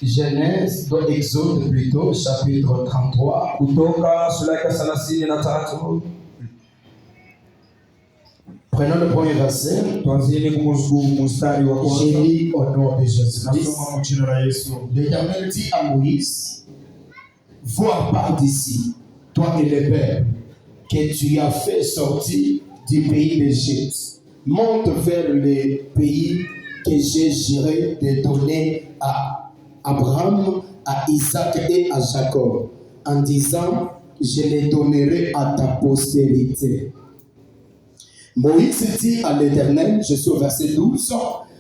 Genèse, Exode plutôt, chapitre 33. Kutoka sura ya 33. Prenons le premier verset. J'ai lu au nom de Jésus-Christ. L'Éternel dit à Moïse, vois par d'ici, toi et le peuple, que tu as fait sortir du pays d'Égypte. Monte vers le pays que j'ai juré de donner à Abraham, à Isaac et à Jacob, en disant, je les donnerai à ta postérité. Moïse dit à l'Éternel, je suis au verset 12,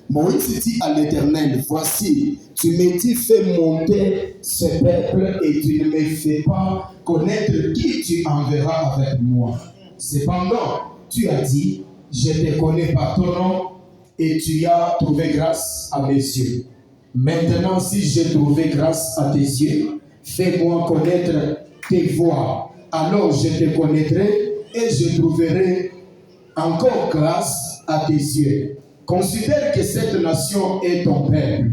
Moïse dit à l'Éternel, voici, tu me dis, fais monter ce peuple et tu ne me fais pas connaître qui tu enverras avec moi. Cependant, tu as dit, je te connais par ton nom et tu as trouvé grâce à mes yeux. Maintenant, si j'ai trouvé grâce à tes yeux, fais-moi connaître tes voies. Alors je te connaîtrai et je trouverai encore grâce à tes yeux. Considère que cette nation est ton peuple.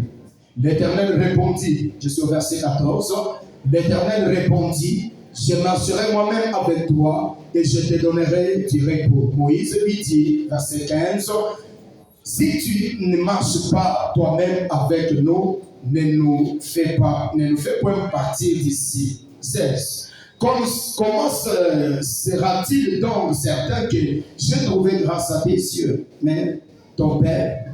L'Éternel répondit, je suis au verset 14, l'Éternel répondit, je marcherai moi-même avec toi et je te donnerai du repos. Moïse lui dit, verset 15, si tu ne marches pas toi-même avec nous, ne nous fais point partir d'ici. 16. Comment sera-t-il donc certain que j'ai trouvé grâce à tes yeux, mais ton peuple,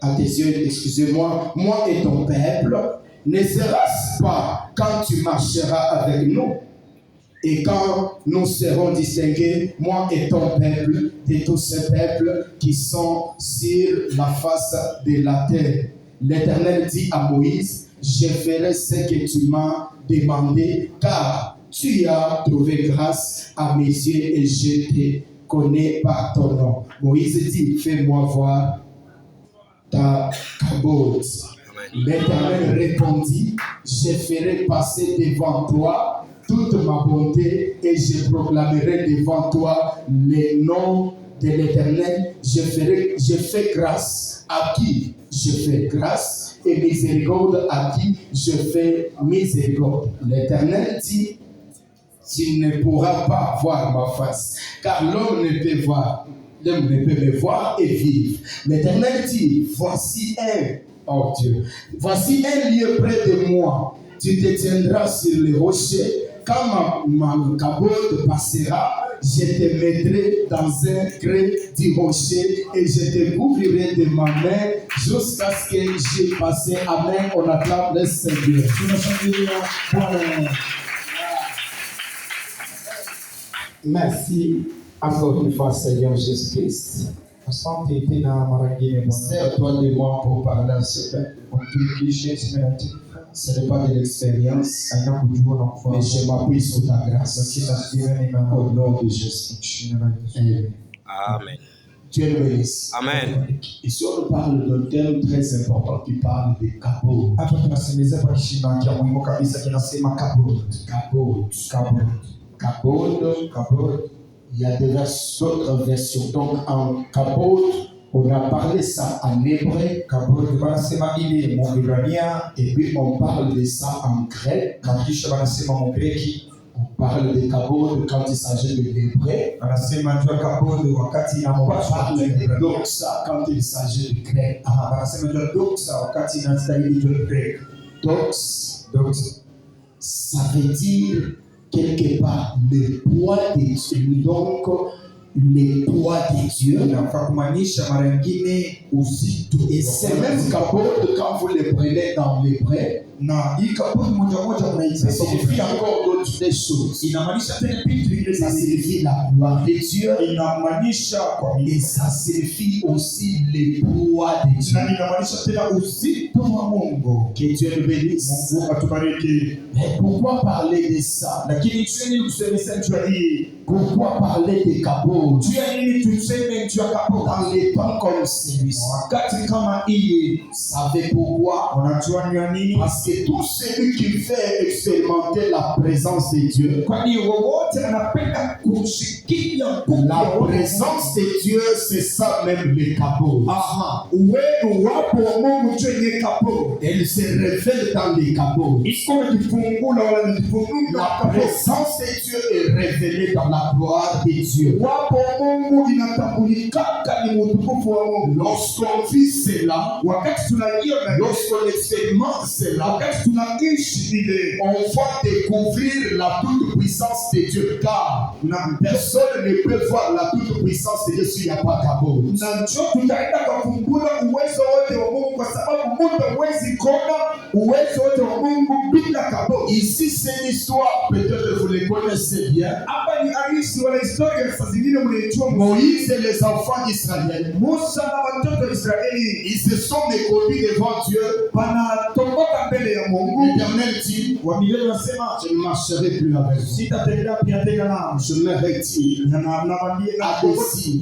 à tes yeux, excusez-moi, moi et ton peuple, ne sera-ce pas quand tu marcheras avec nous et quand nous serons distingués, moi et ton peuple, de tous ces peuples qui sont sur la face de la terre. L'Éternel dit à Moïse, je ferai ce que tu m'as demandé, car tu as trouvé grâce à mes yeux et je te connais par ton nom. Moïse dit, fais-moi voir ta cabote. L'Éternel répondit, je ferai passer devant toi toute ma bonté et je proclamerai devant toi le nom de l'Éternel. Je fais grâce à qui je fais grâce et miséricorde à qui je fais miséricorde. L'Éternel dit, tu ne pourras pas voir ma face, car l'homme ne peut me voir et vivre. L'Éternel dit, voici voici un lieu près de moi. Tu te tiendras sur le rocher. Quand ma cabote passera, je te mettrai dans un creux du rocher et je te couvrirai de ma main jusqu'à ce que j'ai passé. Amen. On acclame le Seigneur. Merci encore une fois, Seigneur Jésus-Christ. Sers-toi de moi pour parler à ce peuple. Ce n'est pas de l'expérience, mais je m'appuie sur ta grâce. Au nom de Jésus. Amen. Dieu le bénisse. Amen. Ici, on parle d'un thème très important qui parle de capote. Capote. Il y a d'autres versions. Donc, en capote, on a parlé ça en hébreu, et puis on parle de ça en grec. On parle de capote quand il s'agit de l'hébreu. On parle de doxa quand il s'agit de grec. Dox, ça veut dire quelque part le poids de Dieu. Donc, le poids de Dieu. Et c'est même capote quand vous le prenez dans l'hébreu. Ça signifie encore d'autres choses. Ça signifie la gloire de Dieu. Et ça signifie aussi le poids de Dieu. Que Dieu le bénisse. Mais pourquoi parler de ça? Pourquoi parler des capots juu ya nini tuseme juu ya kapoti dans les temps comme celui-ci? wakati kama hii? Savez pourquoi? Unajua ni nini? Parce que tout celui qui fait expérimenter la présence de Dieu, Kwani wowote anapenda kushikilia la présence de Dieu, c'est ça même les capots. Uwepo wapo wa Mungu kwenye kapoti. Elle se révèle dans les capots. Iko kifungula wala kifungula. La présence de Dieu est révélée dans la gloire de Dieu. Wapo Mungu inatambulikaka ni utukufu wa Mungu. Lorsqu'on vit cela, Wakati tunaiona, lorsqu'on expérimente cela, wakati tunaishi ile, on va découvrir la toute-puissance de Dieu, car personne ne peut voir la toute-puissance de Dieu s'il n'y a pas capot. na njo tutaenda kufungula uwezo wote wa Mungu, kwa sababu Mungu hawezi kuona uwezo wote wa Mungu bila kapoti. Ici, c'est une histoire, peut-être vous le connaissez bien. Hapa ni halisi wala historia, saa zingine mnaijua. Moïse et les enfants d'Israël, Musa na watoto wa Israeli ils se sont méconnus devant Dieu. wanatomboka mbele ya Mungu. L'Éternel dit, Wa milele wanasema, je ne marcherai plus avec vous. sitatembea pia tena nao. Je me retire. Nawaambia À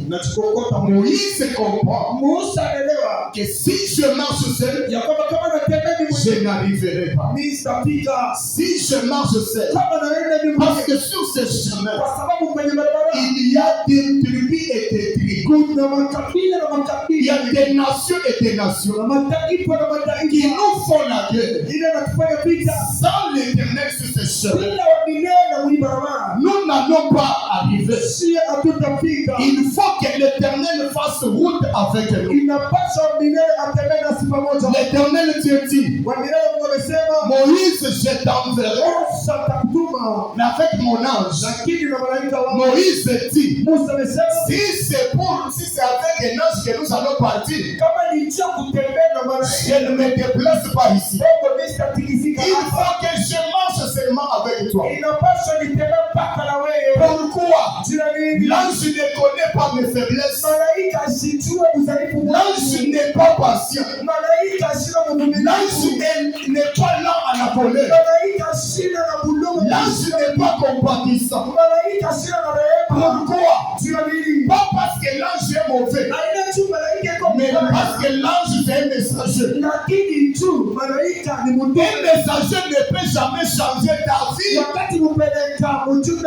na tukokota Moïse comprend Musa anaelewa que si je marche seul, ya kwamba kama natembea ni je n'arriverai pas. mimi sitafika. Si je marche seul, Kama naenda ni parce que sur ce chemin, kwa sababu kwenye barabara il y a des tribus et des tribus. kuna makabila na Il y makabila a des nations et des nations na mataifa na qui mataifa nous font la guerre. ile natufanya vita Sans l'Éternel sur ce chemin, bila wa milele kwenye barabara, nous n'allons pas arriver. si hatutafika. Il faut que l'Éternel fasse route avec nous. Inapaswa wa milele atembee nasi pamoja. L'Éternel Dieu dit, Wa milele Mungu amesema, Moïse, je t'enverrai, Musa atakutuma, mais avec mon ange. lakini na malaika wangu. Moïse dit, Musa amesema, si c'est avec un ange que nous allons partir, kama ni njia kutembea na malaika, je ne me déplace pas ici. Mungu ameshatikisika Il hapa. faut que je marche seulement avec toi. Inapaswa nitembee mpaka na wewe. Pourquoi? Jina nini? L'ange ne connaît pas mes faiblesses. Malaika asijue udhaifu wangu. L'ange n'est pas patient. Malaika asina mvumilivu. L'ange n'est pas là à la colère. Malaika asina na bulumu. L'ange n'est pas compatissant. Malaika asina na rehema. Pourquoi? Jina nini? Pas parce que l'ange est mauvais, Haina tu malaika iko mais mbaya. parce que l'ange est un messager. Lakini tu malaika ni Un mtume. messager ne peut jamais changer ta vie. Wakati mpeleka mtume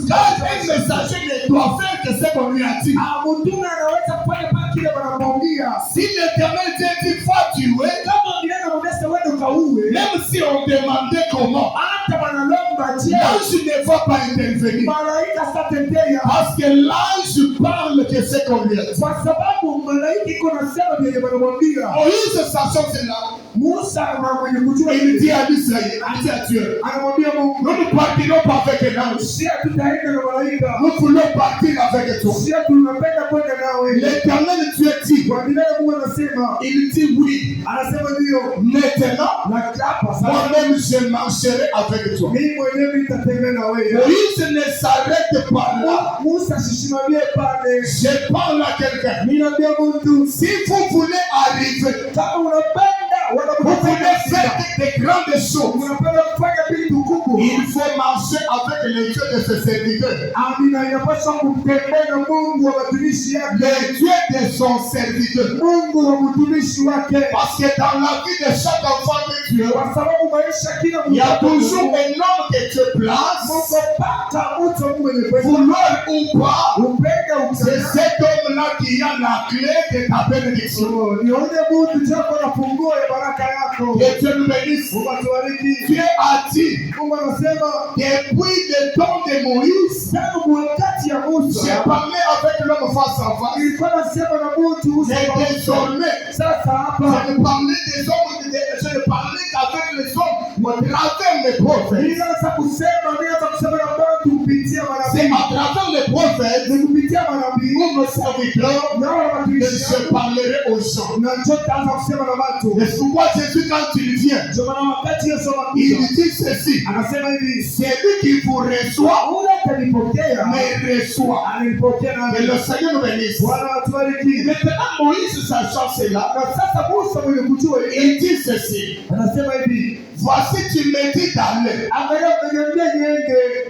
Car un messager ne doit faire que ce qu'on lui a dit. mtume anaweza kufanya pale kile wanamwambia. Si l'Éternel dit va tuer, Kama milele mwambie wewe ukauwe. même si on demandait comment, Hata wanalomba je, l'ange ne va pas intervenir. malaika satetea. Parce que l'ange parle que ce qu'on lui a dit. Kwa sababu malaika iko na sema vile wanamwambia. Moïse, sachant cela, Musa na mwenye kujua il dit à Israël, il dit à Dieu, anamwambia Mungu, nous ne partirons pas avec un ange. si tutaenda na malaika, Nous voulons partir avec toi. si tunapenda kwenda nawe. L'Éternel Dieu dit, Kwa vile Mungu anasema, il dit oui. anasema ndio. Maintenant, Na hapa sasa moi-même je marcherai avec toi. mimi mwenyewe nitatembea na wewe. Moïse ne s'arrête pas là. Musa sisimamie pale. Je parle à quelqu'un. Ninaambia mtu, Si vous voulez arriver, kama unapenda vous voulez faire de grandes choses, unapenda kufanya vitu kubwa, il faut marcher avec les dieux de ses serviteurs. amina, inapaswa kumtembea na Mungu wa watumishi yake, Les dieux de son serviteur. Mungu wa mtumishi wake, Parce que dans la vie de chaque enfant de Dieu, kwa sababu maisha kila il y a mtu toujours un homme que Dieu place, Mungu pata mtu mwenye pesa, vouloir ou pas, upenda c'est ukataka. cet homme-là qui a la clé de ta bénédiction. Ni yule mtu chako na funguo ya baraka yako. Que Dieu nous bénisse. Mungu atubariki. Dieu a dit, Mungu anasema depuis le temps de Moïse, tangu wakati ya j'ai Musa parlé avec l'homme face à face. ilikuwa nasema na mtu uso Mais kwa uso. désormais, Sasa hapa je ne parlais des hommes, je ne parlais qu'avec les hommes, à travers les prophètes. nilianza kusema na watu kupitia C'est manabii, à travers les prophètes, ni kupitia manabii où mes serviteurs, na wale que watumishi je parlerai aux gens. na ndio taanza kusema na watu. Et pourquoi Jésus, quand il vient, Ndio maana wakati Yesu il anakuja dit ceci, anasema hivi, c'est lui qui vous reçoit, ule atanipokea mais reçoit. ananipokea Que nami. le Seigneur nous bénisse. Bwana atubariki. Maintenant, Moïse, sachant cela, Na sasa Musa mwenye kujua hili il dit ceci, anasema hivi, Voici, tu me dis d'aller.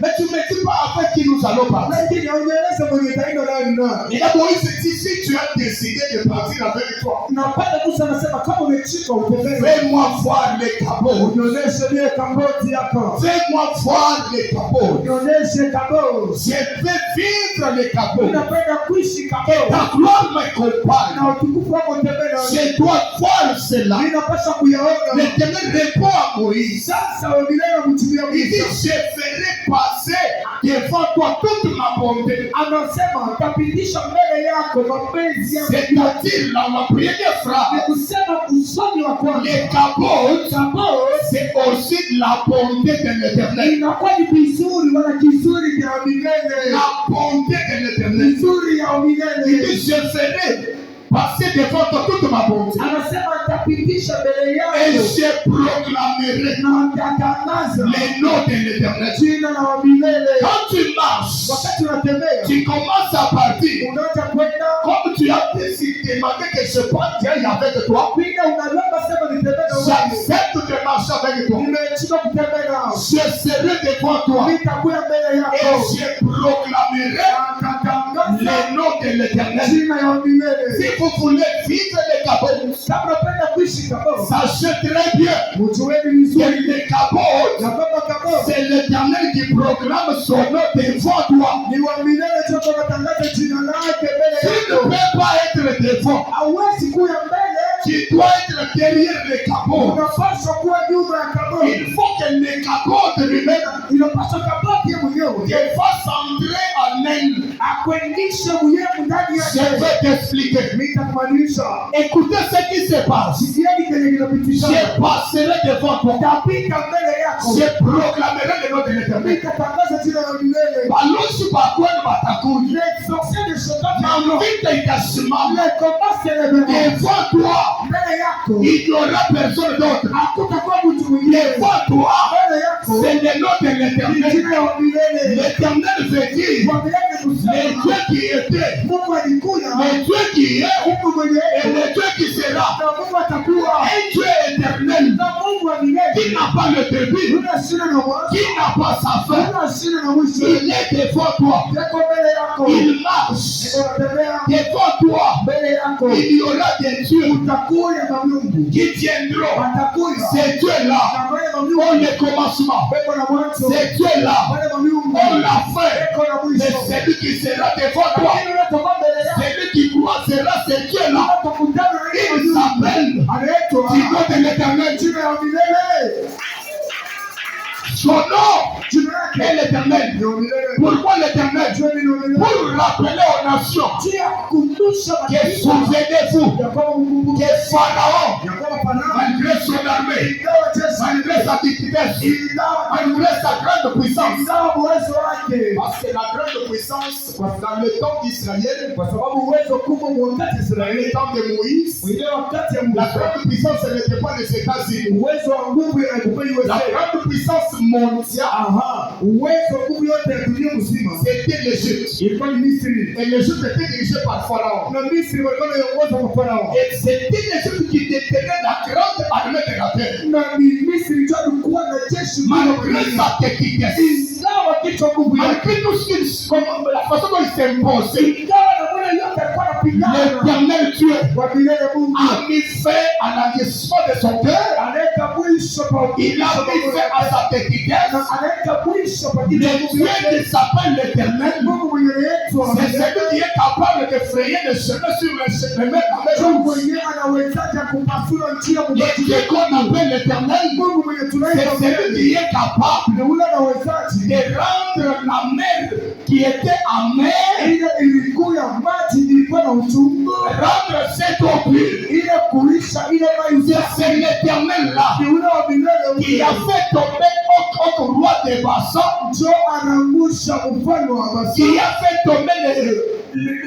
Mais tu ne me dis pas avec qui nous allons partir. Et là, Moïse dit, si tu as décidé de partir avec toi, fais-moi voir les capots. Fais-moi voir les capots. Je vais vivre les capots. Ta gloire m'accompagne. Je dois voir cela. L'Éternel répond à Moïse. Il dit, je ferai passer devant toi toute ma bonté. C'est-à-dire, dans la première phrase, les capots, c'est aussi la bonté de l'Éternel. La bonté de l'Éternel. Il dit, je ferai passer devant toi toute ma bonté. Et je proclamerai le nom de l'Éternel. Quand tu marches, tu commences à partir. Comme tu as décidé que je parte avec toi, j'accepte de marcher avec toi. Je serai devant toi. Et je proclamerai le nom de l'Éternel. Si vous voulez vivre les capots, sachez très bien que les capots, c'est l'Éternel qui proclame son nom devant toi. Tu ne peux pas être devant. Tu dois être derrière les capots. Il faut que les capots de lui-même te fassent entrer en elle. Je vais t'expliquer. Écoutez ce qui se passe. Je passerai devant toi. Je proclamerai le nom de l'Éternel. Baloshi bakwani batakuja. Vita itasimama. Devant toi, il n'y aura personne d'autre. Devant toi, c'est le nom de l'Éternel. L'Éternel veut dire le Dieu qui était, le Dieu qui est, et le Dieu qui sera. Un Dieu éternel qui n'a pas le début, qui n'a pas sa fin. Il est devant toi. Il marche devant toi. Il y aura des dieux qui viendront. Ces dieux-là ont le commencement. Ces dieux-là ont la fin. Mais celui qui sera devant toi, celui qui croisera ces dieux-là, il s'appelle Dieu de l'Éternel. Son nom est l'Éternel. Pourquoi l'Éternel? Pour rappeler aux nations que souvenez-vous que Pharaon, malgré son armée, malgré sa petitesse, malgré sa grande puissance, parce que la grande puissance dans le temps d'Israël, dans le temps de Moïse, la grande puissance n'était pas les États-Unis. La grande puissance mondiale, c'était l'Égypte. Et l'Égypte était dirigée par Pharaon. Et c'était l'Égypte qui détenait la grande armée de la terre. Malgré sa petitesse, malgré tout ce qu'il, la façon dont il s'imposait, l'Éternel Dieu a mis fin à l'agissement de son cœur. Il a mis fin à sa petitesse. Le Dieu qui s'appelle l'Éternel, c'est celui qui est capable de frayer le chemin sur le chemin. Le Dieu qu'on appelle l'Éternel, c'est celui qui est capable de rendre la mer qui était amère, rendre cette eau pure. C'est l'Éternel là qui a fait tomber au roi des Bassans, qui a fait tomber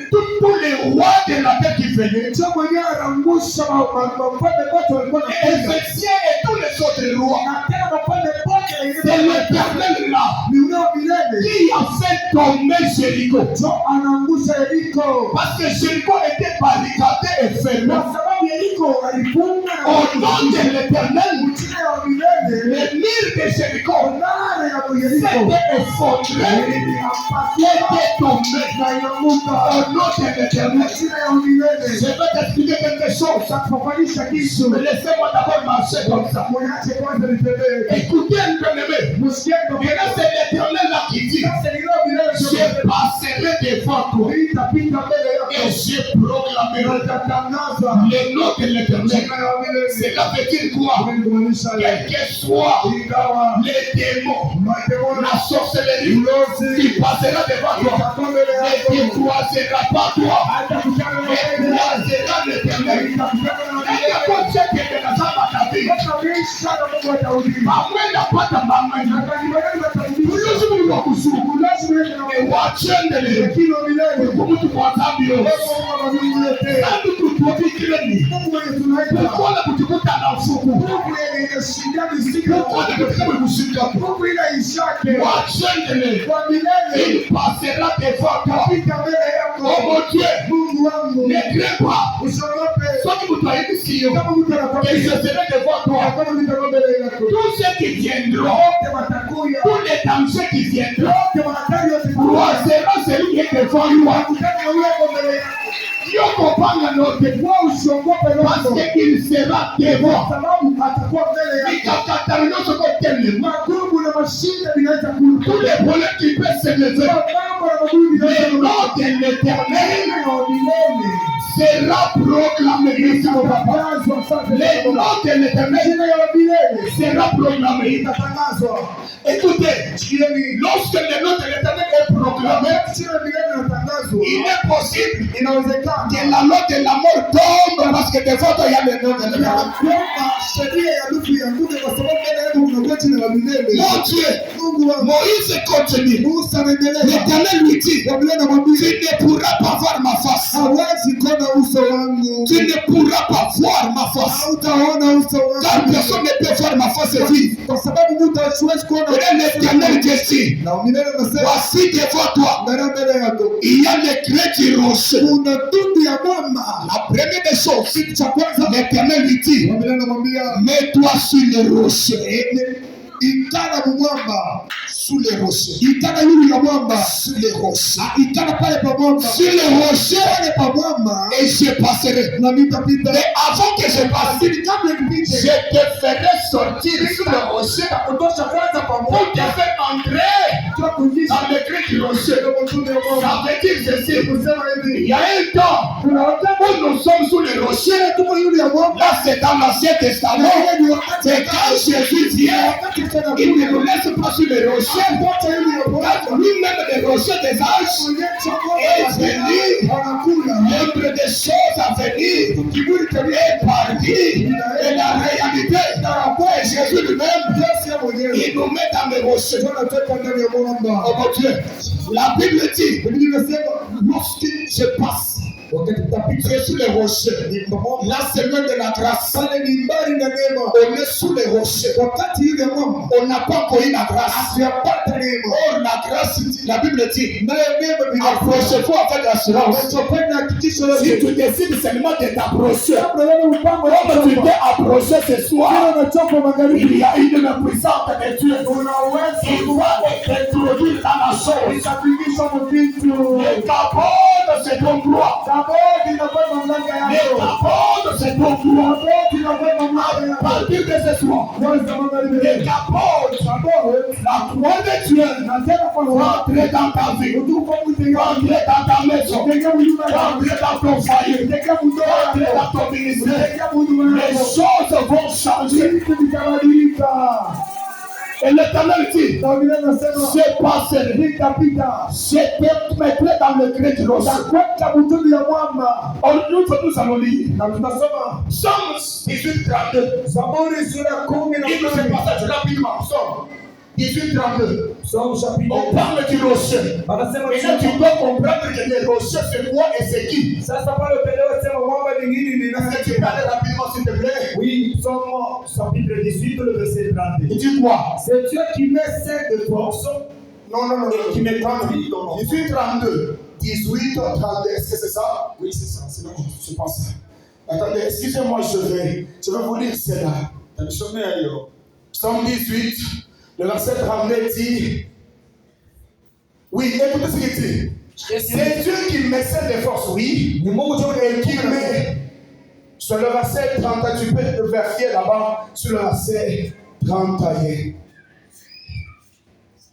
tous les rois de la terre qui venaient, Ézéchiel et tous les autres rois. C'est l'Éternel là qui a fait tomber Jéricho. Parce que Jéricho était barricadé et fermé. Au nom de l'Éternel, le mur de Jéricho s'était effondré et était tombé. Au nom de l'Éternel, je vais t'expliquer quelque chose. Laissez-moi d'abord marcher comme ça. Écoutez un bien-aimé. Et là, c'est l'Éternel là qui dit, je passerai devant toi et je proclamerai le nom de l'Éternel. Cela veut dire quoi? Quel que soit les démons, la sorcellerie qui passera devant toi, ne décroisera pas toi, ne croisera l'Éternel. Et la concept de la Sabbath, amwenda mama ulozimuli wakusuku ewachendele kumutu kwazambio kandi kutubikireni kukola kutikutana ufuku kukola kutikabwe kushikapo wachendele il passera devant toi. Oh mon Dieu, ne crains pas. Sois mutu aibisiyo et je serai devant toi. Tous ceux qui viendront, tous les dangers qui viendront, croiseront celui qui est devant toi. Yokopanga note parce qu'il sera devant. Tous les problèmes qui peuvent se lever, le nom de l'Éternel sera proclamé. Le nom de l'Éternel sera proclamé. Écoutez, lorsque le nom de l'Éternel est proclamé, il est possible que la loi de la mort tombe parce que devant toi il y a le nom de l'Éternel. Mon Dieu, Moïse continue. L'Éternel lui dit, tu ne pourras pas voir ma face. Tu ne pourras pas voir ma face. Car personne ne peut voir ma face vive. Et l'Éternel dit, voici devant toi, il y a les clés du rocher. La première des choses, l'Éternel lui dit, mets-toi sur le rocher. Ikana mwamba sous les rochers. Ikana yule ya mwamba sous les rochers. Ikana pale pa mwamba sur les rochers pale pa mwamba et je passerai. Na mitapita. Mais avant que je passe, je te ferai sortir sur le rocher. Pour te faire entrer dans le cri du rocher. Ça veut dire ceci. Il y a un temps où nous sommes sous les rochers. Là c'est dans l'Ancien Testament. C'est quand Jésus vient. Il ne nous laisse pas sur les rochers, car lui-même les rochers des âges est venu montre des choses à venir qui vous est parti et la réalité et Jésus lui-même il nous met dans les rochers. Oh mon Dieu, la Bible dit lorsque je passe sur les rochers, la semaine de la grâce, on est sous les rochers. On n'a pas encore eu la grâce. Or la grâce, la Bible dit, approchez-vous avec l'assurance. Si tu décides seulement de t'approcher, comme tu t'es approché ce soir, il y a une puissance de Dieu. Il va t'introduire dans la chose. Et qu'aborde cet endroit. Mais qu'aborde cet endroit. À partir de ce soir, et qu'aborde la croix de Dieu. Entrez dans ta vie. Entrez dans ta maison. Entrez dans ton foyer. Entrez dans ton ministère. Les choses vont changer. Et l'Éternel dit, je passerai, je te mettrai dans le gré du rocher. Nous allons lire. Psaume 18, 32. Il nous fait passer rapidement. Psaume 18, 32. On parle du rocher. Et là, tu dois comprendre que le rocher, c'est quoi et c'est qui. Est-ce que tu parles rapidement, s'il te plaît? Oui, Psaume chapitre 18, le verset 32. Il dit quoi? C'est Dieu qui met ses de force. Non, qui met 38. 18, 32. 18, 32. Est-ce que c'est ça? Oui, c'est ça. C'est bon, je pense. Attendez, excusez-moi, je vais vous lire cela. Psaume 18, le verset 32 dit, oui, écoutez ce qu'il dit. C'est Dieu qui me cède des forces, oui, et qui met, sur le verset 31, tu peux vérifier là-bas, sur le verset 31.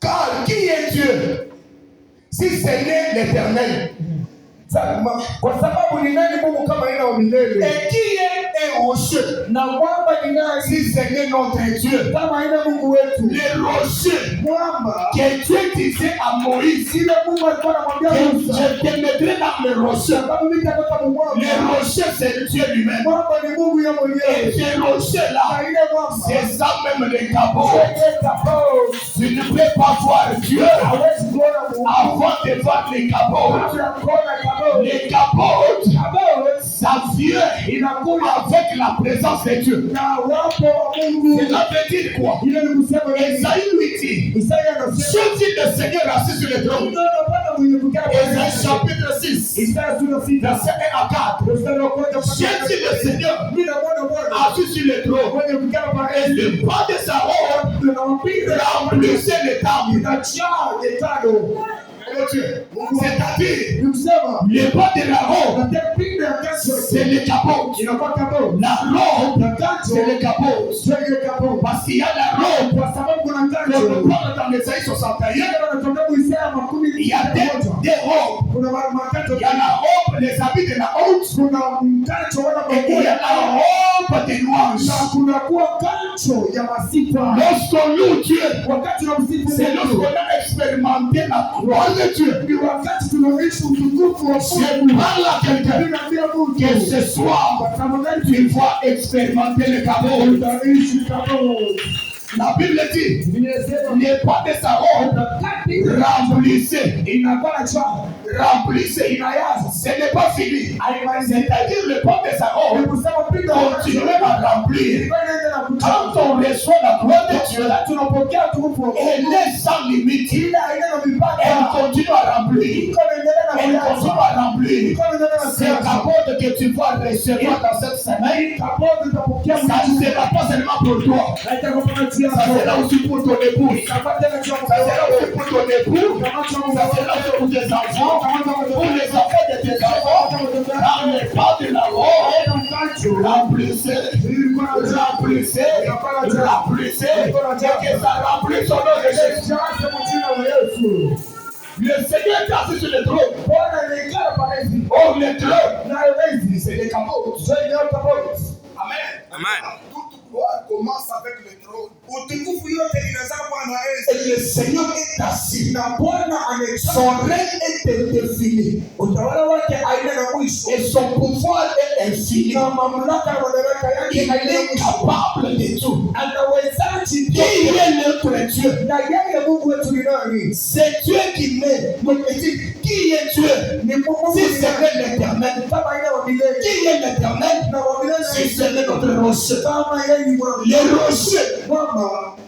Car qui est Dieu? Si ce n'est l'Éternel. Kwa sababu ni nani Mungu kama yeye wa milele? Et qui est un rocher? Na mwamba ni nani? Si ce n'est notre Dieu. Kama yeye Mungu wetu. Le rocher. Mwamba. Que Dieu disait à Moïse. Ile Mungu alikuwa anamwambia Musa. Je te mettrai dans le rocher. Sababu mimi nitatoka mwamba. Le rocher c'est Dieu lui-même. Mwamba ni Mungu yeye mwenyewe. Et ce rocher là. Na ile mwamba. C'est ça même les cabots. C'est cabots. Tu ne peux pas voir Dieu. Hawezi kuona Mungu. Avant de voir les cabots. Les capotes, ça vient avec la présence de Dieu. Cela veut dire quoi? Esaïe lui dit, je dis le Seigneur assis sur le trône. Esaïe chapitre 6, verset 1 à 4. Je dis le Seigneur assis sur le trône. Et le pas de sa robe remplissait les tables. C'est-à-dire, le bas de la robe, c'est le capot. La robe, c'est le capot. Parce qu'il y a la robe, qu'on peut prendre dans Esaïe 61. Il y a des robes. Il y a la robe, les habits de la honte. Et il y a la robe des louanges. Lorsqu'on loue Dieu, c'est lorsqu'on a expérimenté la gloire de Dieu. Je parle à quelqu'un que ce soir, tu vas expérimenter le capot. La Bible dit, n'est pas de sa robe, remplissez. Remplissez. Ce n'est pas fini. C'est-à-dire le pas de sa robe, continuez à remplir. Quand on reçoit la gloire de Dieu, elle est sans limite. Elle continue à remplir. Elle continue à remplir. C'est le capot que tu vas recevoir dans cette semaine. Ça ne sera pas seulement pour toi. Ça sera aussi pour ton épouse. Ça sera aussi pour ton époux. Ça sera aussi pour tes enfants. Pour les enfants de tes enfants. Dans le pas de la robe, remplissez. Que ça remplisse son nom de Jésus. Le Seigneur est assis sur le trône. Oh, le trône, c'est le capot. Amen. Commence avec le trône. Et le Seigneur est assis. Son règne est défini. Et son pouvoir est infini. Il est capable de tout. Qui est notre Dieu? C'est Dieu qui met. Qui est Dieu? Si c'est l'Éternel. Qui est l'Éternel? Si c'est notre rocher. Le rocher.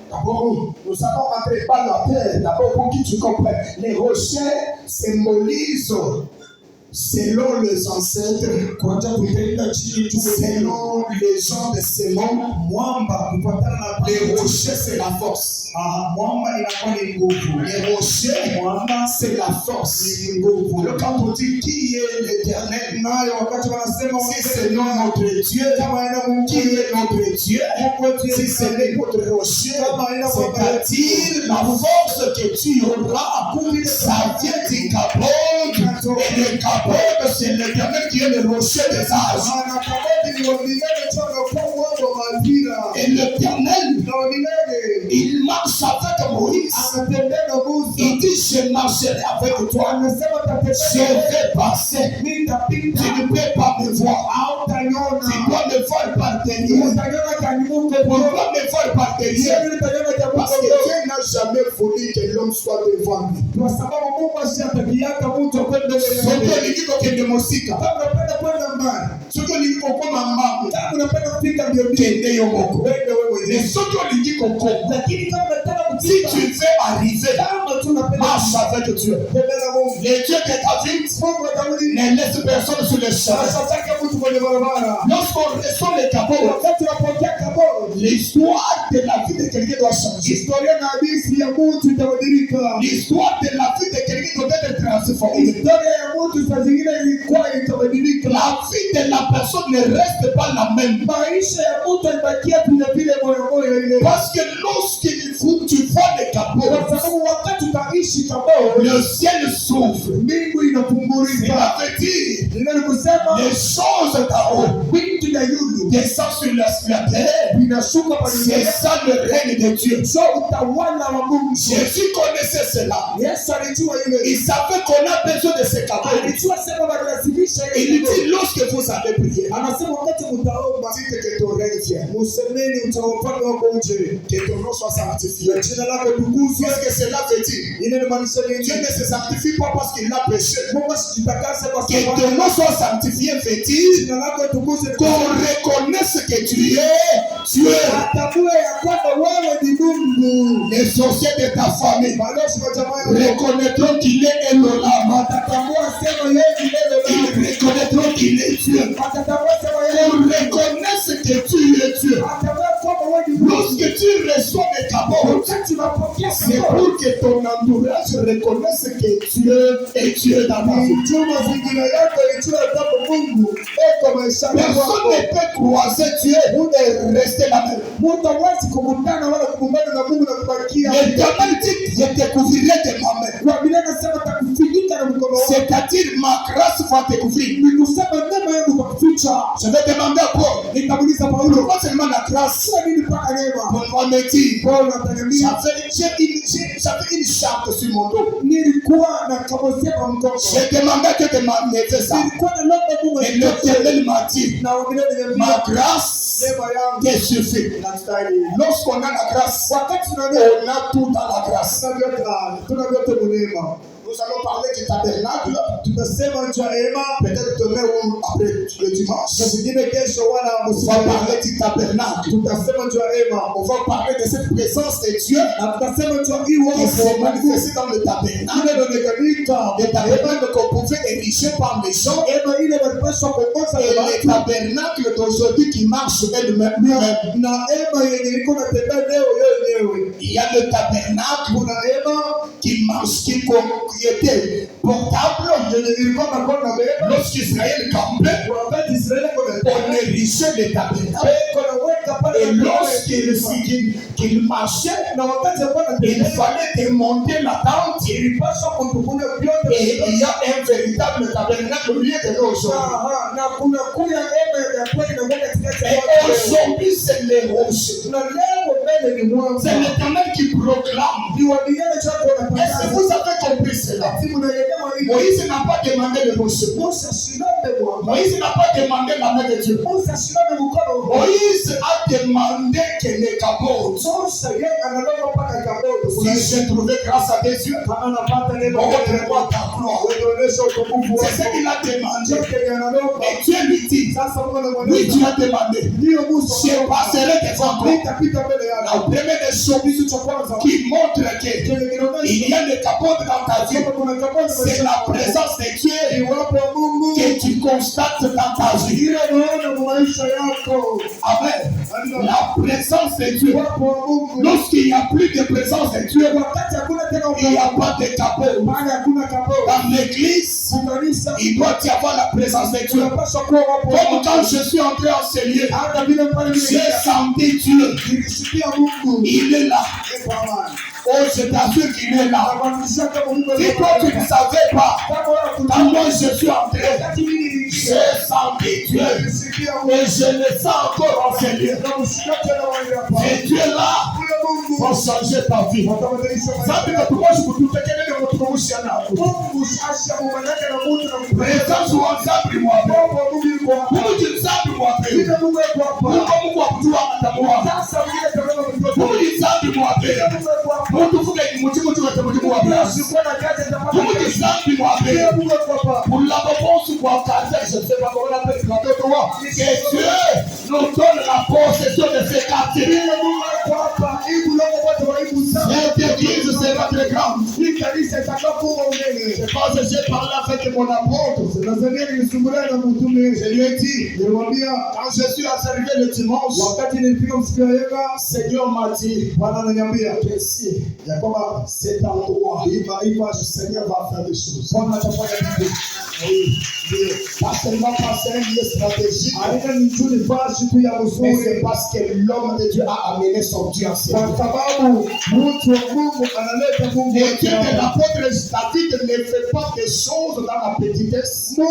D'abord, nous avons entré par la terre. D'abord, pour que tu comprennes, les rochers symbolisent, selon les ancêtres, selon les gens de ce monde, les rochers c'est la force. Les rochers c'est la force. Quand on dit qui est l'Éternel, si c'est notre Dieu, qui est notre Dieu, si c'est notre rocher, c'est-à-dire la force que tu auras, ça vient du capot. Et le capot, c'est l'Éternel qui est le rocher des âges. Et l'Éternel, il marche avec Moïse. Il dit, je marcherai avec toi. Je vais passer. Tu ne peux pas me voir. Tu dois me voir par derrière. Pourquoi me voir par derrière? Parce que Dieu n'a jamais voulu que l'homme soit devant lui. Soki olingi kokende mosika, soki olingi kokoma mbangu, kende yo moko. Les autres ont dit qu'on comprend. Si tu veux arriver, marche avec Dieu. Les dieux de David ne laissent personne sur le chemin. Lorsqu'on ressent les capots, l'histoire de la vie de quelqu'un doit changer. L'histoire de la vie de quelqu'un doit être transformée. La vie de la personne ne reste pas la même. Parce que lorsque tu vois les capots, le ciel s'ouvre. Cela veut dire les choses d'en haut descendent sur la terre. C'est ça le règne de Dieu. Jésus connaissait cela. Il savait qu'on a besoin de ces capots. Il dit lorsque vous avez prié, dites que ton règne vienne, que ton nom soit sanctifié. Qu'est-ce que cela veut dire? Dieu ne se sanctifie pas parce qu'il a péché. Que ton nom soit sanctifié veut dire qu'on reconnaisse que tu es Dieu. Les sorciers de ta famille reconnaîtront qu'il est Elohim. Ils reconnaîtront qu'il est Dieu. On reconnaisse que tu es Dieu. Lorsque tu reçois les capots, c'est pour que ton entourage reconnaisse que Dieu est Dieu dans ta vie. Personne ne peut croiser Dieu et rester la même. L'éternel dit, je découvrirai de moi-même. C'est-à-dire, ma grâce va te couvrir. Je vais demander à Paul, pourquoi seulement la grâce? Paul me dit, j'avais une charte sur mon dos. J'ai demandé que de m'enlever ça. Et l'Éternel m'a dit, ma grâce te suffit. Lorsqu'on a la grâce, on a tout dans la grâce. Nous allons parler du tabernacle. Peut-être demain ou après le dimanche. On va parler du tabernacle. On va parler de cette présence de Dieu qui s'est manifestée dans le tabernacle. Le tabernacle qu'on pouvait ériger par les gens. Et le tabernacle d'aujourd'hui qui marche elle-même. Il y a le tabernacle qui marche, qui était portable. Lorsqu'Israël campait, on érigeait le tabernacle. Et lorsqu'il marchait, il fallait démonter la tente. Et il y a un véritable tabernacle au milieu de nos jours. Et aujourd'hui, c'est les roches. C'est l'Éternel qui proclame. Est-ce que vous avez compris cela? Moïse n'a pas demandé le rocher. Moïse n'a pas demandé la main de Dieu. Moïse a demandé que les capotes. Si j'ai trouvé grâce à Dieu, c'est ce qu'il a demandé. Et Dieu lui dit, oui, tu as demandé. Je passerai devant toi. La première des choses qui montre qu'il y a des capotes dans ta vie, c'est la présence de Dieu que tu constates dans ta vie. Amen. La présence de Dieu. Lorsqu'il n'y a plus de présence de Dieu, il n'y a pas de capot. Dans l'église, il doit y avoir la présence de Dieu. Comme quand je suis entré en ce lieu, j'ai senti Dieu. Il est là. Oh, je t'assure qu'il est là. Si toi tu ne savais pas, quand moi je suis entré, j'ai senti Dieu. Et je le sens encore en ce lieu. Et Dieu est là pour changer ta vie. Présence ou ensemble moi. Que Dieu nous donne la possession de ces quartiers. mon apôtre. Je lui ai dit, quand je suis arrivé le dimanche, Seigneur m'a dit, que si cet endroit, Seigneur va faire des choses. Pas seulement parce que c'est stratégique, mais c'est parce que l'homme de Dieu a amené son Dieu en ciel. Le Dieu de l'apôtre David ne fait pas des choses dans la petitesse. Et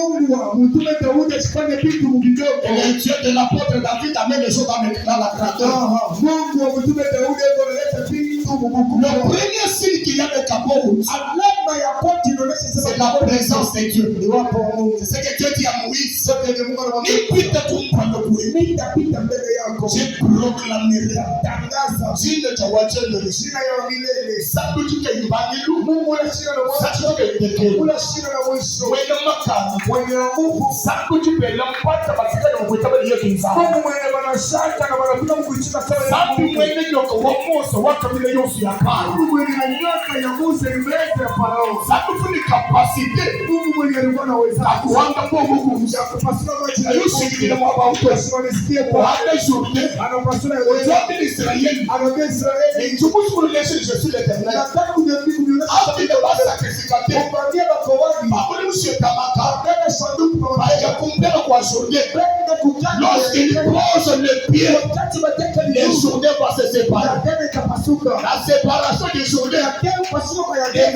le Dieu de l'apôtre David amène les choses dans la grandeur. Le premier signe qu'il y a de Kabou, c'est la présence de Dieu. C'est ce que Dieu dit à Moïse. Je proclamerai jina cha wachendo jina ya milele sabuti ke ibanilu Mungu sabuti ke wena makani wena Mungu sabuti pe lampata basika na kuita bali yote nzao Mungu mwenye banashaka na banapita kuichika sawa sabu mwenye yoko wa Musa waka bila yosi ya kani Mungu mwenye nyoka ya Musa imete ya Farao sabu ni capacité Mungu mwenye alikuwa anaweza kuanga kwa Mungu mshakapasika maji ayushikile mwaba utosi wanisikie kwa hata shurte anapasuna yote Israël avec Israël et tout pour le laisser je suis l'Éternel nataka kuniambia after the sacrificateur kumbagia bakowani bakoni mshikamaka bebe sanduku pamoja kumbeba kwa journée lorsqu'il pose le pied les journées vont se séparer la séparation des journées ne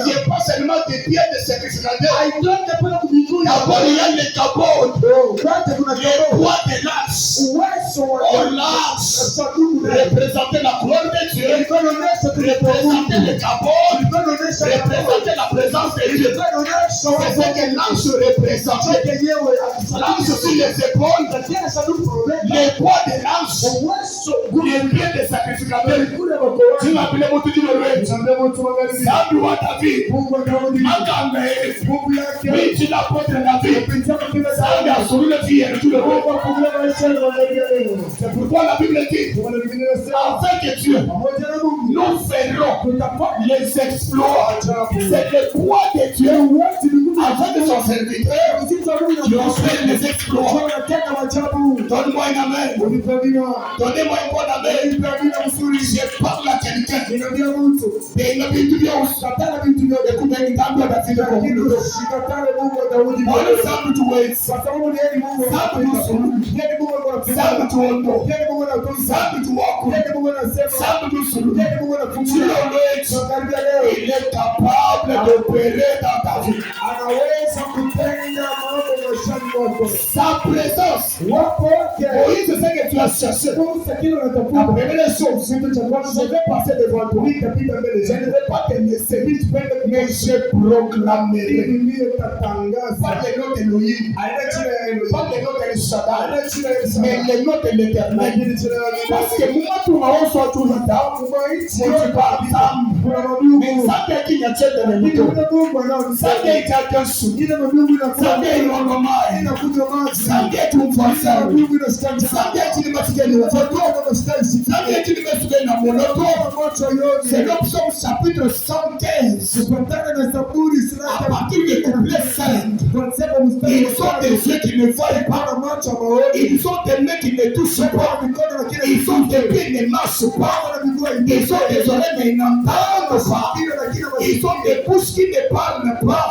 vient pas seulement des pieds de sacrificateur d'abord il y a les cabots les poids de l'âge on lâche représenter la gloire de Dieu, représenter le cabot, représenter la présence de Dieu. C'est ce que l'ange représente. L'ange sur les épaules, les poids de l'ange, les pieds des sacrificateurs. Tu m'as appelé mon petit Noël. Ça doit ta vie. Oui, tu l'apôtres David. Ça a sauvé le vie et tout le monde. C'est pourquoi la Bible dit. Avec Dieu, nous ferons les exploits. C'est le poids de Dieu avec son serviteur qui ont fait les exploits. Donne-moi une amen. Donnez-moi une bonne amen. Je parle à quelqu'un. Il est capable d'opérer dans ta vie. Sa présence. Moïse, c'est ce que tu as cherché. La première chose, je vais passer devant toi. Je ne vais pas te laisser, mais je proclamerai. Pas le nom d'Élohim, pas le nom de Shaddai, mais le nom de l'Éternel. Parce que moi, tu m'as reçu tout le temps. Tu parles mais ça fait qu'il y a tête de l'émission. Ça fait qu'il y a tête de sous. Ça fait qu'il y a normal. Ça fait qu'il y a tout ça. Ça fait qu'il y a tout ça. Ça fait qu'il y a tout ça. C'est l'option chapitre 115. À partir du couplet 5. Ils sont des yeux qui ne voient pas. Ils sont des mains qui ne touchent pas. Ils sont des pieds qui ne marchent pas. Ils sont des oreilles qui n'entendent pas. Ils sont des bouches qui ne parlent pas.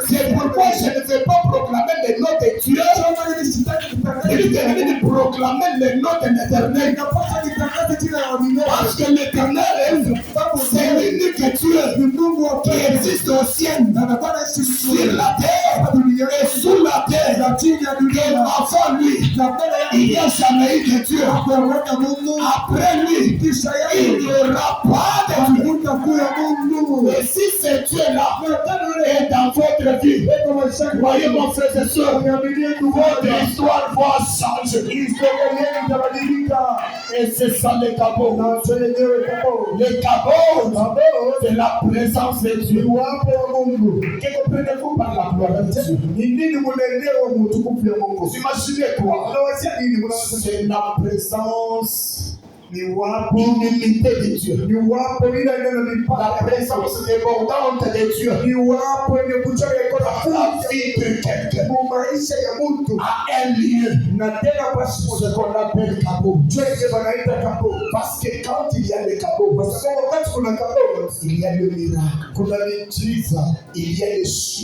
C'est pourquoi je ne vais pas proclamer le nom de Dieu. Je vais proclamer le nom de l'Éternel. Parce que l'Éternel, c'est l'unique Dieu qui existe au ciel, sur la terre et sous la terre. Et avant lui, il n'y a jamais eu de Dieu. Après lui, il n'y aura pas de Dieu. Et si ce Dieu-là est dans votre vie, voyez mon frère et soeur, votre histoire va changer. Et c'est ça les cabots. Les cabots, c'est la présence de Dieu. Que comprenez-vous par la gloire de Dieu? Imaginez quoi? C'est la présence L'inimité de Dieu. La présence débordante de Dieu. La vie de quelqu'un à un lieu. Ce qu'on appelle Kabo. Parce que quand il y a le Kabo, il y a le miracle. Il y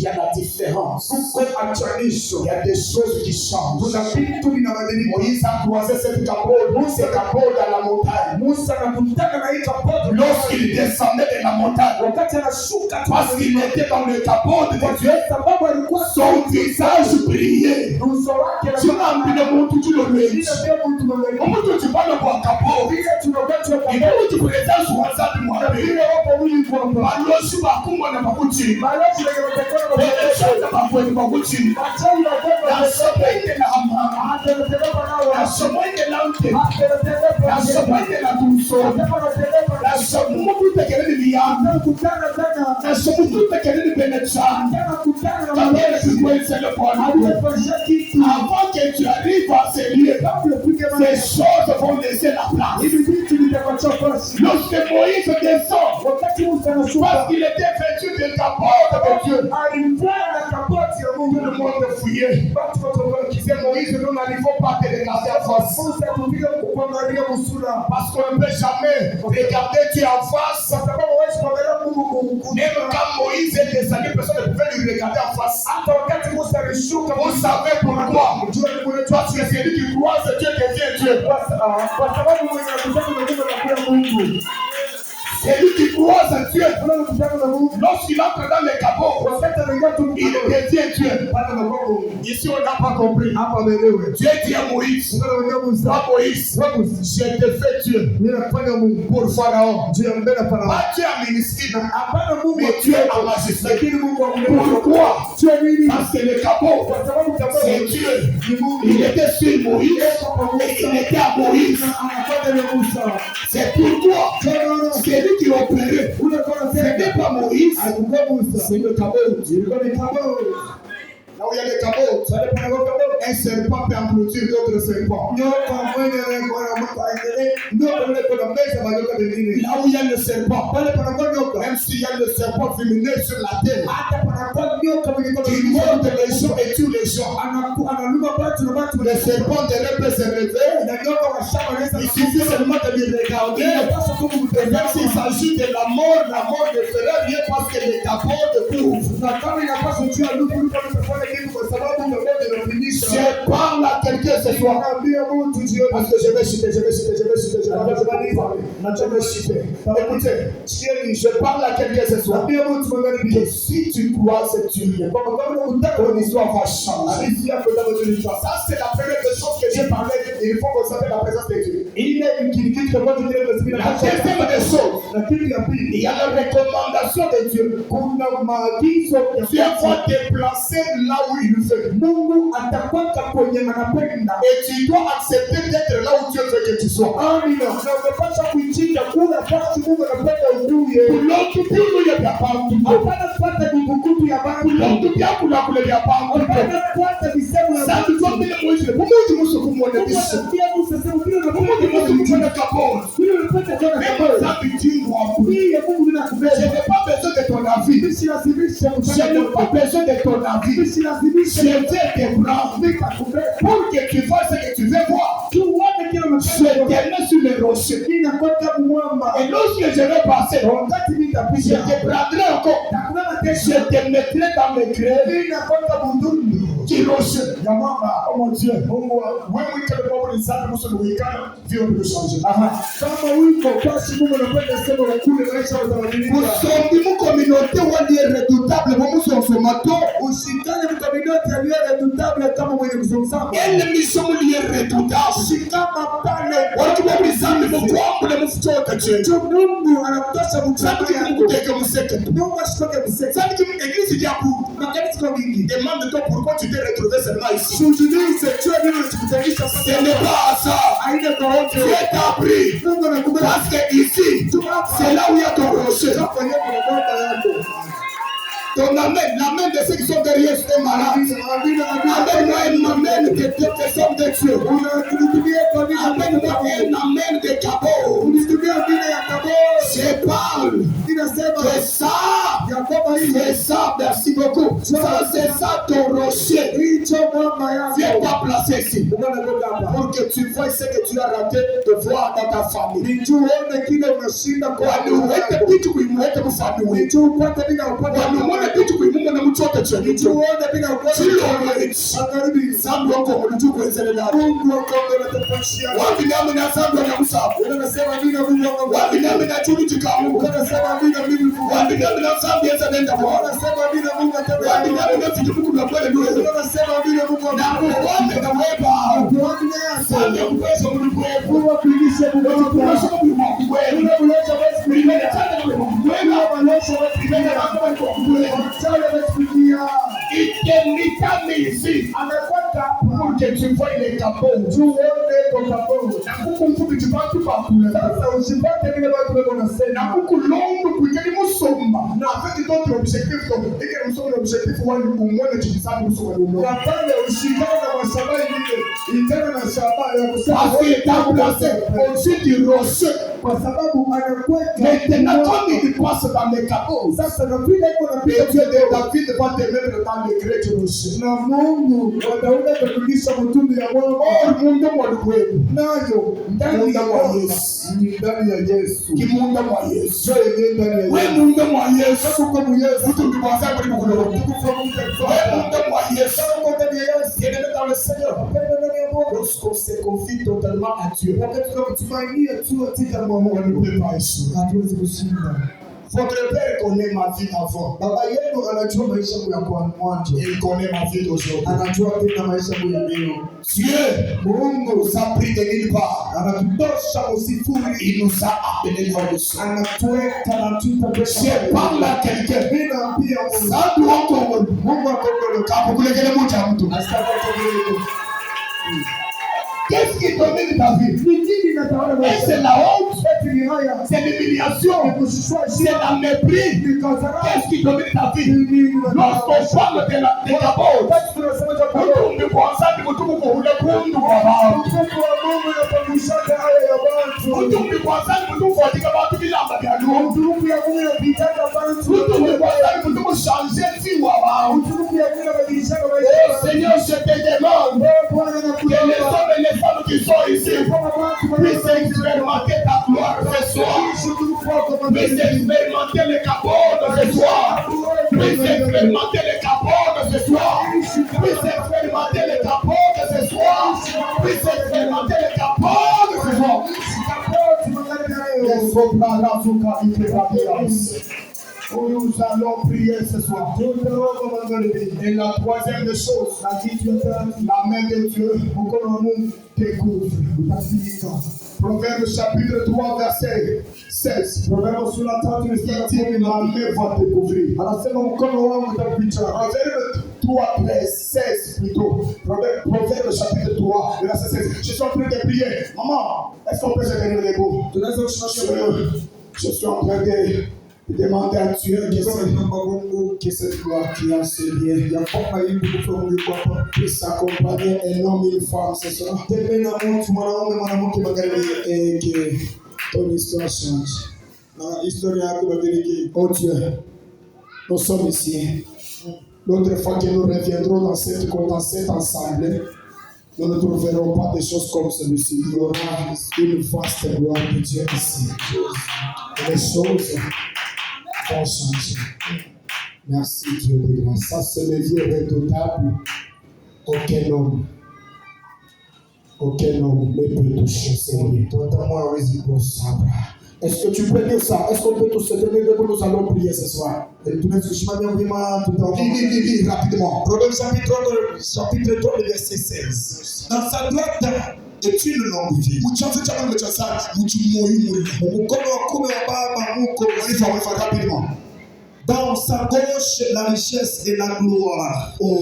a la différence. Il y a des choses qui changent. Moïse a croisé cette Kabo. Ce Kabo dans la montagne. Lorsqu'il descendait de la montagne, parce qu'il était dans le Kabo de Dieu, son visage brillait. Tu m'as mis le mot tout le monde. Comment tu parles pour Kabo? Et comment tu présentes sur WhatsApp moi? Avant que tu arrives à ces lieux, ces choses vont laisser la place. Lorsque Moïse descend, parce qu'il était vêtu de capote de Dieu, tout le monde fouillait. C'est Moïse, nous n'arrivons pas à te regarder en face. Parce qu'on ne peut jamais regarder Dieu en face. Même quand Moïse est descendu, personne ne pouvait lui regarder en face. Vous savez pourquoi? Parce que c'est lui qui croise Dieu devient Dieu. C'est lui qui croise Dieu. Lorsqu'il entre dans les cabots, il devient Dieu. Ici, on n'a pas compris. Dieu dit à Moïse, pas Moïse, je te fais Dieu pour Pharaon. Pas Dieu à ministre, mais Dieu à majesté. Pourquoi? Parce que les cabots, c'est Dieu. Il était sur Moïse et il était à Moïse. C'est pourquoi c'est lui qui opérait. Ce n'est pas Moïse, c'est le cabot. Là où il y a des cabots, un serpent peut engloutir d'autres serpents. Là où il y a le serpent, même s'il y a le serpent féminin sur la terre, il morde les gens et tue les gens. Le serpent de l'œuf peut se réveiller. Il suffit seulement de lui regarder. Et même s'il s'agit de la mort ne ferait rien parce que les cabots te couvrent. Je parle à quelqu'un ce soir. Parce que je vais citer. Écoutez, je parle à quelqu'un ce soir. Que si tu crois cette Dieu, ton histoire va changer. Ça, c'est la première chose que j'ai parlé. Il faut qu'on s'appelle la présence de Dieu. La deuxième des choses, il y a la recommandation de Dieu. Dieu va te placer là où il veut. Et tu dois accepter d'être là où Dieu veut que tu sois. Je n'ai pas besoin de ton avis. Je n'ai pas besoin de ton avis. Je vais te prendre pour que tu vois ce que tu veux voir. Je t'aime sur les rochers. Et lorsque je vais passer, je te prendrai encore. Je te mettrai dans mes grèves. Qui rocher. Oh mon Dieu. When we tell the people in San Francisco, we can't feel the change. Nous communauté où on est redoutable, nous sommes ce matin. Elle mission liée redoutable. Watu wa mizani mkwambu na mfutoka che. Sabiki Mungu teke museke. Sabiki église diabu. Demande-toi pourquoi tu t'es retrouvé seulement ici. Ce n'est pas ça. Dieu t'a pris. Parce que ici, c'est là où il y a ton rocher. Ton amène, l'amène de ceux qui sont derrière sont malades. Amène-moi un amène que sommes de Dieu. Amène-moi un amène de cabot. C'est ça. C'est ça, merci beaucoup. Ça, c'est ça ton rocher. Viens pas placer ici. Pour que tu vois ce que tu as raté de voir dans ta famille. Wanuweke vitu kuimweke mfamiwe. Wanuweke vitu kuimunga na mchote chwe. Chilo wale. Zambi wako mulutu kwezele na. Wabi nami na zambi wa nyamusabu. Wabi nami na chuni chikamu. Wabi nami na zambi eza nenda kwa. Wabi nami na fitimuku na kwele nwe. Na kuwame na weba. Zambi ya mkwezo mulukuefu. Wakulishe pour que tu vois les capots. Na kuku mfupi tupatu pakula. Sasa usipate vile watu wako nasema. Na kuku longo kuikeni musomba. Na afeti d'autres objectifs comme et musomba objectif wani umone chikisabu musomba umo. Na pale ushikana na mashamba ile. Intana na shamba ya kusema. Asi etabu placé au-dessus du rocher. Kwa sababu anakweka. Maintenant comme il passe dans les capots. Sasa na vile kuna pia Dieu de David va te mettre dans les grès du rocher. Na Mungu wataunda kurudisha mtumbi ya Mungu. Mungu mwalukwenu. Nayo ndani ya Yesu. Ndani ya Yesu. Kimunda mwa Yesu. Wewe Mungu mwa Yesu. Kuko mu Yesu. Mtumbi mwa Yesu kwa kulo. Kuko mu Yesu. Wewe Mungu mwa Yesu. Kuko ndani ya Yesu. Yeye dans le Seigneur. Lorsqu'on se confie totalement à Dieu. Wakati tunakutumainia tu katika Mungu anapenda Yesu. Hatuwezi kushinda. Votre père connaît ma vie avant. Baba yenu anajua maisha yangu ya mwanzo. Il connaît ma vie d'aujourd'hui. Anajua tena maisha yangu ya leo. Dieu, Mungu nous a pris de nulle part. Anatutosha usifuri. Il nous a appelés dans le sang. Anatuweka na tutapesha. Je parle à quelqu'un. Mina pia Mungu. Sabu wako Mungu akongolo kapo kulekele moja mtu. Asante kwa qu'est-ce qui domine ta vie? Et c'est la honte, c'est l'humiliation, c'est la mépris. Qu'est-ce qui domine ta vie? Lorsqu'on parle de la cabot, Seigneur, je te demande que les hommes et les femmes qui sont ici puissent expérimenter ta gloire ce soir, puissent expérimenter les capots de ce soir, puissent expérimenter les capots de ce soir, puissent expérimenter les capots de ce soir, puissent expérimenter les capots de ce soir. Nous allons prier ce soir. Et la troisième des choses, la main de Dieu te couvre. Proverbe chapitre 3 verset 16. Proverbe sur la table dit ma main va te couvrir. Proverbe 3 16 plutôt. Proverbe chapitre 3 verset 16. Je suis en train de prier. Maman, est-ce qu'on peut se tenir debout? Je suis en train de demander à Dieu que cette gloire qui a ce lien puisse s'accompagner un homme et une femme ce soir. Et que ton histoire change. Oh Dieu, nous sommes ici. L'autre fois que nous reviendrons dans cette assemblée, nous ne trouverons pas des choses comme celui-ci. Il y aura une vaste gloire de Dieu ici. Et les choses vont changer. Merci Dieu de grâce. Ça, c'est le Dieu redoutable. Aucun homme ne peut toucher Seigneur. Est-ce que tu peux dire ça? Est-ce qu'on peut tous se tenir debout? Nous allons prier ce soir. Lis rapidement. Proverbe chapitre 3, verset 16. Dans sa droite est une longue vie. Rapidement. Dans sa gauche, la richesse et la gloire. Oh.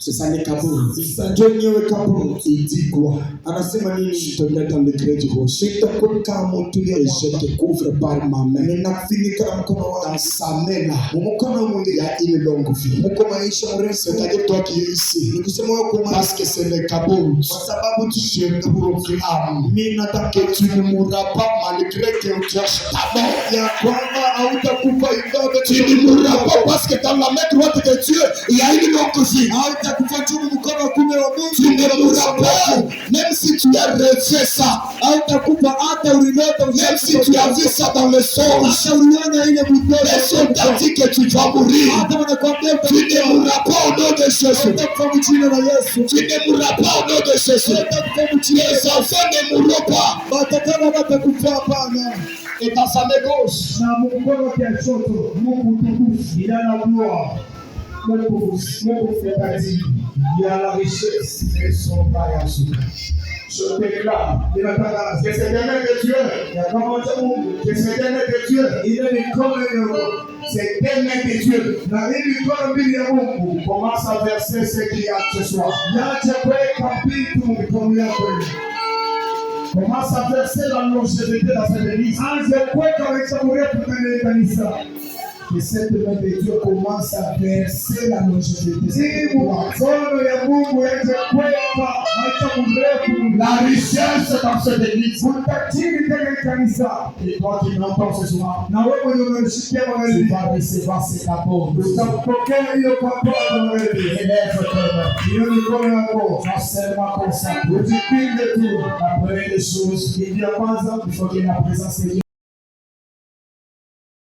C'est ça les cabots. Sasa ndio nyewe kaburi. Il dit quoi? Anasema nini? Je te mets dans le gré du rocher. Nitakuweka motulia Et je te couvre par ma main. ninakufunika na mkono wangu. Dans sa main là, Mkono il y a une longue vie. mko maisha mrefu. C'est-à-dire toi qui es ici. Nikusema wewe kwa Parce que c'est le cabot. kwa sababu tu Je te proclame mimi nataka que tu ne mourras pas malgré que tu cherches ta mort. ya kwamba hautakufa ingawa Tu ne mourras pas parce que dans la main droite de Dieu, il y a une longue vie. hautakufa tu mkono wa kume wa Mungu. Tu ne mourras pas, même si tu as rêvé ça, Hautakufa hata ulilota même si tu as vu ça dans le songe. hata uliona ile mtoto. Personne t'a dit que tu vas mourir. Hata wanakuambia Tu ne mourras pas au nom de Jésus. utakufa mjina la Yesu. Tu ne mourras pas au nom de Jésus. Utakufa mjina la Les Yesu. enfants ne mourront pas. Watakana watakufa hapana. Et dans sa main gauche, Na mkono wake wa kushoto Mungu tukufu inanajua Mungu c'est-à-dire il y a la richesse et son bagage. je déclare Ninataka que c'est des mains de Dieu. ya kama cha Mungu Que c'est des mains de Dieu. ile mikono ya C'est des mains de Dieu. na hii mikono mbili ya Mungu Commence à verser ce qu'il y a ce soir. yache kuweka vitu mikono yako. Commence à verser la longévité dans cette église. Anza kuweka maisha mrefu ndani ya kanisa. Que cette main de Dieu commence à verser la longévité. Simu mikono ya Mungu yache kuweka maisha mrefu La richesse dans cette église. utajiri ndani ya kanisa. Et toi qui m'entends ce soir, Na wewe mwenye unashikia tu magari vas recevoir ces cadeaux. utapokea hiyo kwa kwa magari. Élève tes mains. Hiyo mikono yako Sois seulement consacré. ujipinde tu. La première des choses, Kitu ya kwanza il faut que la présence de Dieu